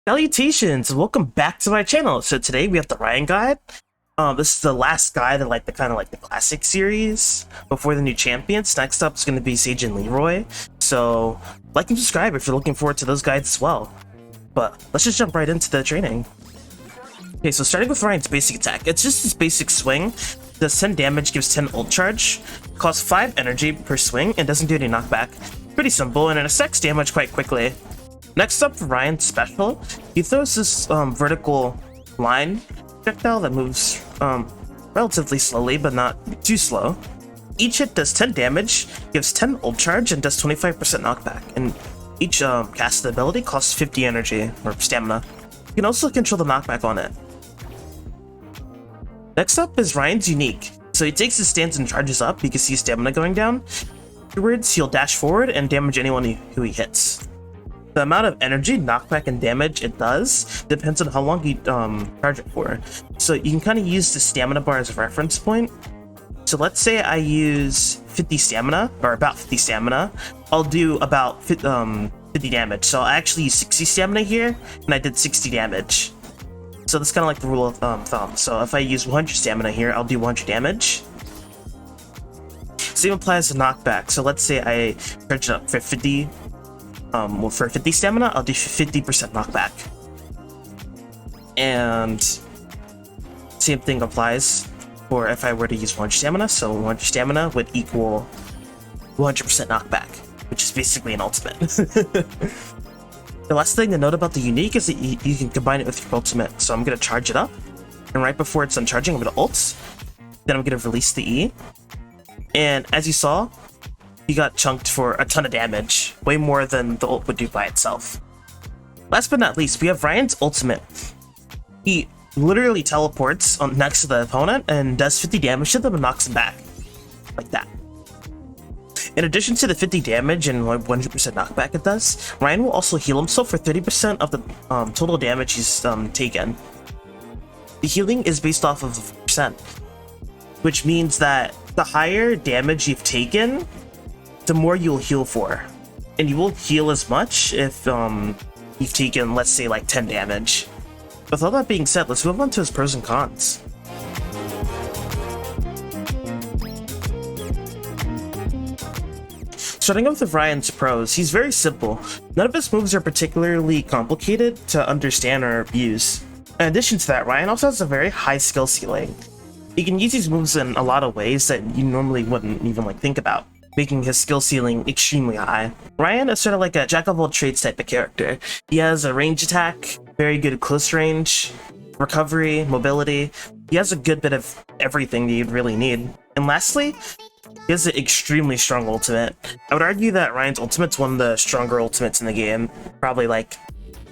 Salutations, and welcome back to my channel. So today we have the Ryan guide. This is the last guide in the kind of like the classic series before the new champions. Next up is going to be Sage and Leeroy. So like and subscribe if you're looking forward to those guides as well. But let's just jump right into the training. Okay, so starting with Ryan's basic attack, it's just his basic swing. Does 10 damage, gives 10 ult charge, costs 5 energy per swing, and doesn't do any knockback. Pretty simple, and it stacks damage quite quickly. Next up for Ryan's special, he throws this vertical line projectile that moves relatively slowly, but not too slow. Each hit does 10 damage, gives 10 ult charge, and does 25% knockback. And each casted ability costs 50 energy, or stamina. You can also control the knockback on it. Next up is Ryan's unique. So he takes his stance and charges up, you can see stamina going down. Afterwards, he'll dash forward and damage anyone who he hits. The amount of energy, knockback, and damage it does depends on how long you charge it for. So you can kind of use the stamina bar as a reference point. So let's say I use 50 stamina, or about 50 stamina, I'll do about 50 damage. So I actually use 60 stamina here, and I did 60 damage. So that's kind of like the rule of thumb. So if I use 100 stamina here, I'll do 100 damage. Same applies to knockback. So let's say I charge it up for 50. For 50 stamina, I'll do 50% knockback. And same thing applies for if I were to use 100 stamina. So 100 stamina would equal 100% knockback, which is basically an ultimate. The last thing to note about the unique is that you can combine it with your ultimate. So I'm going to charge it up, and right before it's done charging, I'm going to ult. Then I'm going to release the E. And as you saw, he got chunked for a ton of damage, way more than the ult would do by itself. Last but not least, we have Ryan's ultimate. He literally teleports next to the opponent and does 50 damage to them and knocks them back. Like that. In addition to the 50 damage and 100% knockback it does, Ryan will also heal himself for 30% of the total damage he's taken. The healing is based off of percent, which means that the higher damage you've taken, the more you'll heal for. And you won't heal as much if you've taken, let's say, like 10 damage. With all that being said, let's move on to his pros and cons. Starting off with Ryan's pros, he's very simple. None of his moves are particularly complicated to understand or use. In addition to that, Ryan also has a very high skill ceiling. He can use these moves in a lot of ways that you normally wouldn't even think about, making his skill ceiling extremely high. Ryan is sort of like a jack of all trades type of character. He has a range attack, very good close range, recovery, mobility. He has a good bit of everything that you'd really need. And lastly, he has an extremely strong ultimate. I would argue that Ryan's ultimate's one of the stronger ultimates in the game, probably like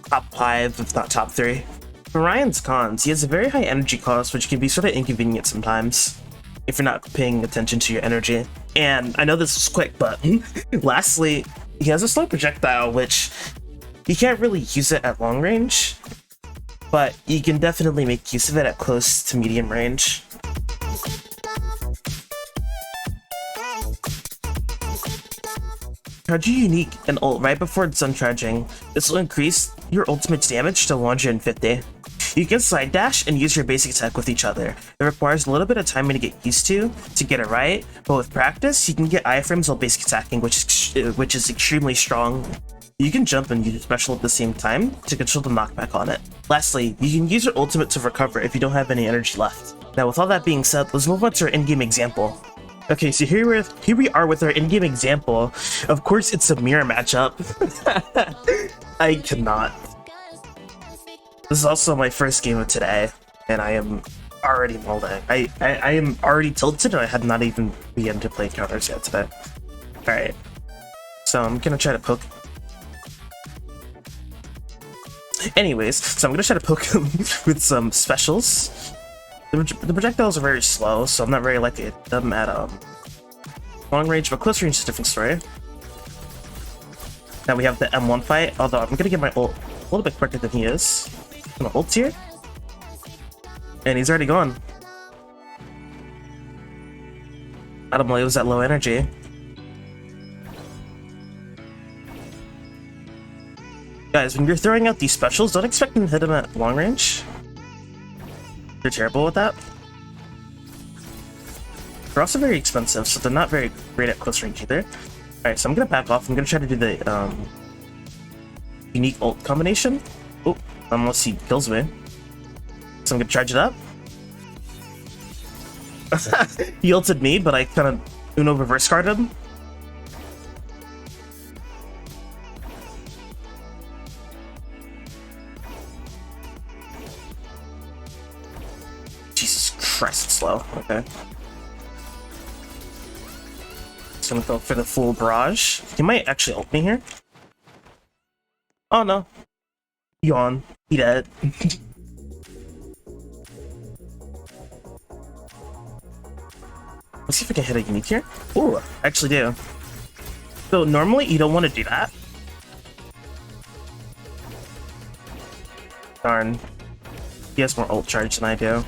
top 5, if not top 3. For Ryan's cons, he has a very high energy cost, which can be sort of inconvenient sometimes if you're not paying attention to your energy. And I know this is quick, but lastly, he has a slow projectile, which you can't really use it at long range, but you can definitely make use of it at close to medium range. Charge your unique and ult right before it's done charging. This will increase your ultimate's damage to 150. You can side dash and use your basic attack with each other. It requires a little bit of time to get used to get it right, but with practice, you can get iframes while basic attacking, which is extremely strong. You can jump and use your special at the same time to control the knockback on it. Lastly, you can use your ultimate to recover if you don't have any energy left. Now, with all that being said, let's move on to our in-game example. Okay, so here we are with our in-game example. Of course, it's a mirror matchup. I cannot. This is also my first game of today, and I am already molding. I am already tilted, and I had not even begun to play counters yet today. Alright, so I'm gonna try to poke. Anyways, so I'm gonna try to poke him with some specials. The projectiles are very slow, so I'm not very likely to hit them at long range, but close range is a different story. Now we have the M1 fight, although I'm gonna get my ult a little bit quicker than he is. I'm gonna ult here, and he's already gone. I don't believe it was that low energy. Guys, when you're throwing out these specials, don't expect them to hit them at long range. They're terrible with that. They're also very expensive, so they're not very great at close range either. Alright, so I'm gonna back off. I'm gonna try to do the unique ult combination. Oh, unless he kills me. So I'm gonna charge it up. He ulted me, but I kind of Uno reverse carded him. Jesus Christ, it's slow. Okay. Just gonna go for the full barrage. He might actually ult me here. Oh no. Yawn. He dead. Let's see if I can hit a unique here. Ooh, I actually do. So normally you don't want to do that. Darn. He has more ult charge than I do.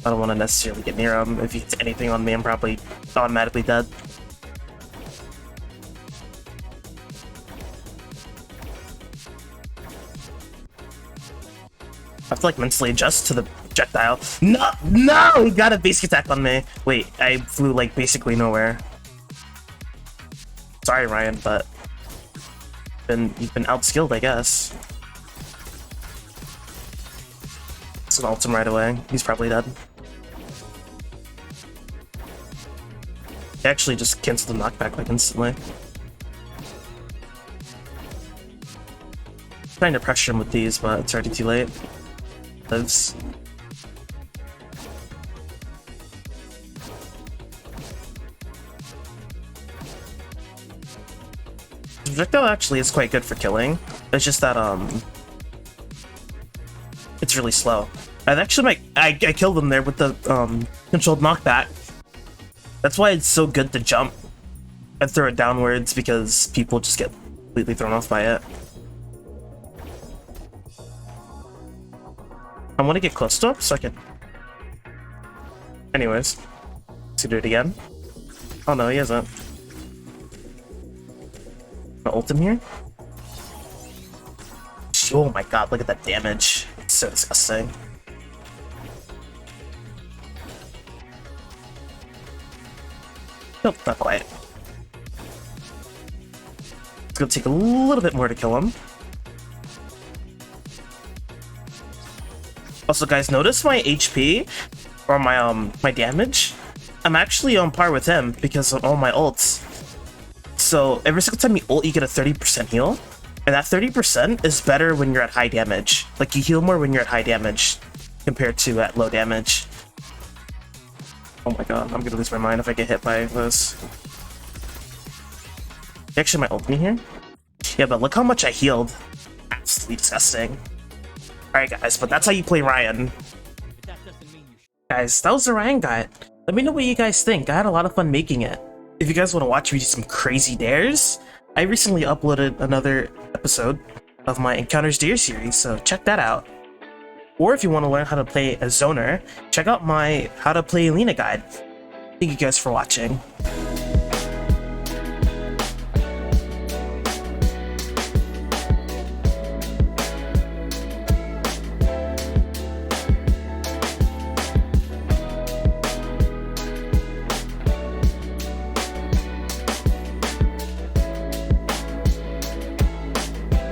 I don't want to necessarily get near him. If he hits anything on me, I'm probably automatically dead. I have to like mentally adjust to the projectile. No, no, he got a basic attack on me. Wait, I flew like basically nowhere. Sorry, Ryan, but you've been outskilled, I guess. It's an ult him right away. He's probably dead. He actually just canceled the knockback like instantly. Trying to pressure him with these, but it's already too late. Lives. Projectile actually is quite good for killing. It's just that it's really slow. I killed him there with the controlled knockback. That's why it's so good to jump and throw it downwards, because people just get completely thrown off by it. I want to get close to him so I can... Anyways. Let's do it again. Oh no, he hasn't. I'll ult him here. Oh my god, look at that damage. It's so disgusting. Nope, not quite. It's gonna take a little bit more to kill him. Also, guys, notice my HP or my damage. I'm actually on par with him because of all my ults. So every single time you ult, you get a 30% heal, and that 30% is better when you're at high damage. Like, you heal more when you're at high damage compared to at low damage. Oh my god, I'm gonna lose my mind if I get hit by this. He actually might ult me here. Yeah, but look how much I healed. Absolutely disgusting. Alright guys, but that's how you play Ryan. Guys, that was the Ryan guide. Let me know what you guys think. I had a lot of fun making it. If you guys want to watch me do some crazy dares, I recently uploaded another episode of my Encounters Dare series, so check that out. Or if you want to learn how to play a zoner, check out my How to Play Lena guide. Thank you guys for watching.